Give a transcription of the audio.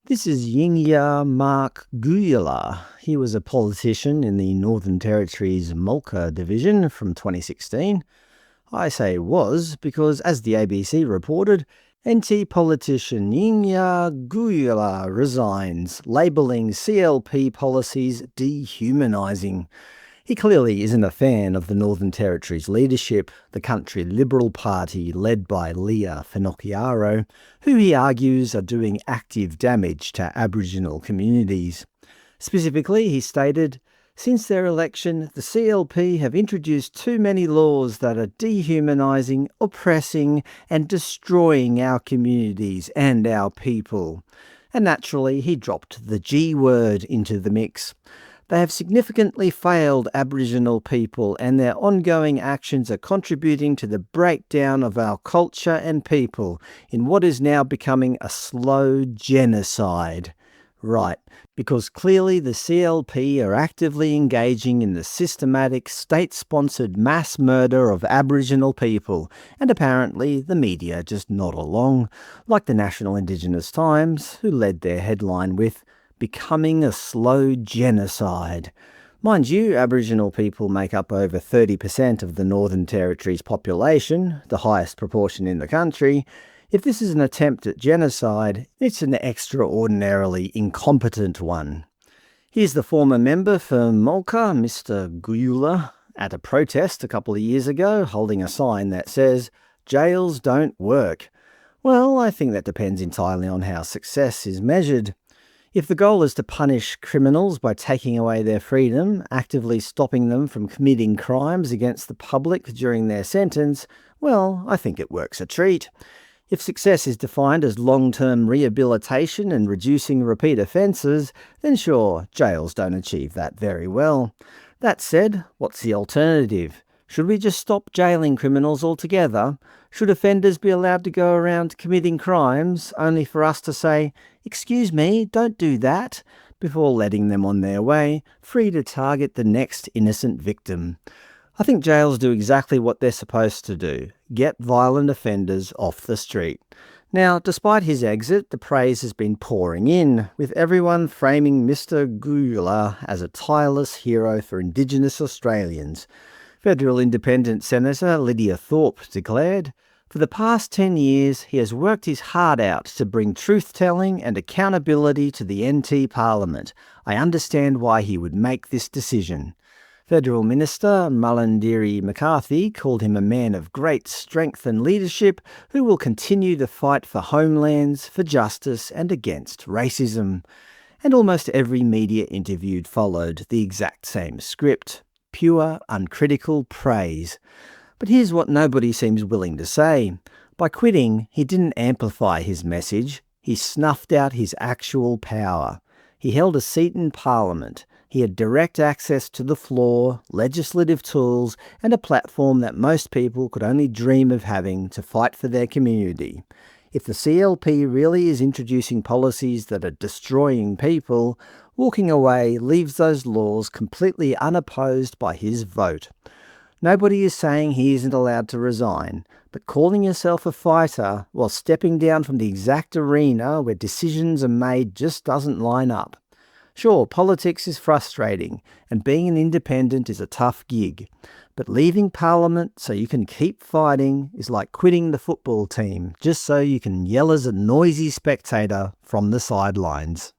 This is Yiŋiya Mark Guyula. He was a politician in the Northern Territory's Mulka division from 2016. I say was because, as the ABC reported, NT politician Yiŋiya Guyula resigns, labelling CLP policies dehumanising. He clearly isn't a fan of the Northern Territory's leadership, the country Liberal Party led by Lia Finocchiaro, who he argues are doing active damage to Aboriginal communities. Specifically, he stated, since their election, the CLP have introduced too many laws that are dehumanising, oppressing and destroying our communities and our people. And naturally, he dropped the G word into the mix. They have significantly failed Aboriginal people, and their ongoing actions are contributing to the breakdown of our culture and people in what is now becoming a slow genocide. Right, because clearly the CLP are actively engaging in the systematic, state-sponsored mass murder of Aboriginal people, and apparently the media just nod along, like the National Indigenous Times, who led their headline with, "Becoming a slow genocide." Mind you, Aboriginal people make up over 30% of the Northern Territory's population, the highest proportion in the country. If this is an attempt at genocide, it's an extraordinarily incompetent one. Here's the former member for Mulka, Mr. Guyula, at a protest a couple of years ago, holding a sign that says, "Jails don't work." Well, I think that depends entirely on how success is measured. If the goal is to punish criminals by taking away their freedom, actively stopping them from committing crimes against the public during their sentence, well, I think it works a treat. If success is defined as long-term rehabilitation and reducing repeat offences, then sure, jails don't achieve that very well. That said, what's the alternative? Should we just stop jailing criminals altogether? Should offenders be allowed to go around committing crimes only for us to say, "Excuse me, don't do that," before letting them on their way, free to target the next innocent victim? I think jails do exactly what they're supposed to do, get violent offenders off the street. Now, despite his exit, the praise has been pouring in, with everyone framing Mr. Guyula as a tireless hero for Indigenous Australians. Federal Independent Senator Lydia Thorpe declared, "For the past 10 years, he has worked his heart out to bring truth-telling and accountability to the NT Parliament. I understand why he would make this decision." Federal Minister Mullandiri McCarthy called him a man of great strength and leadership who will continue to fight for homelands, for justice and against racism. And almost every media interviewed followed the exact same script. Pure, uncritical praise. But here's what nobody seems willing to say. By quitting, he didn't amplify his message. He snuffed out his actual power. He held a seat in Parliament. He had direct access to the floor, legislative tools, and a platform that most people could only dream of having to fight for their community. If the CLP really is introducing policies that are destroying people, walking away leaves those laws completely unopposed by his vote. Nobody is saying he isn't allowed to resign, but calling yourself a fighter while stepping down from the exact arena where decisions are made just doesn't line up. Sure, politics is frustrating, and being an independent is a tough gig. But leaving Parliament so you can keep fighting is like quitting the football team just so you can yell as a noisy spectator from the sidelines.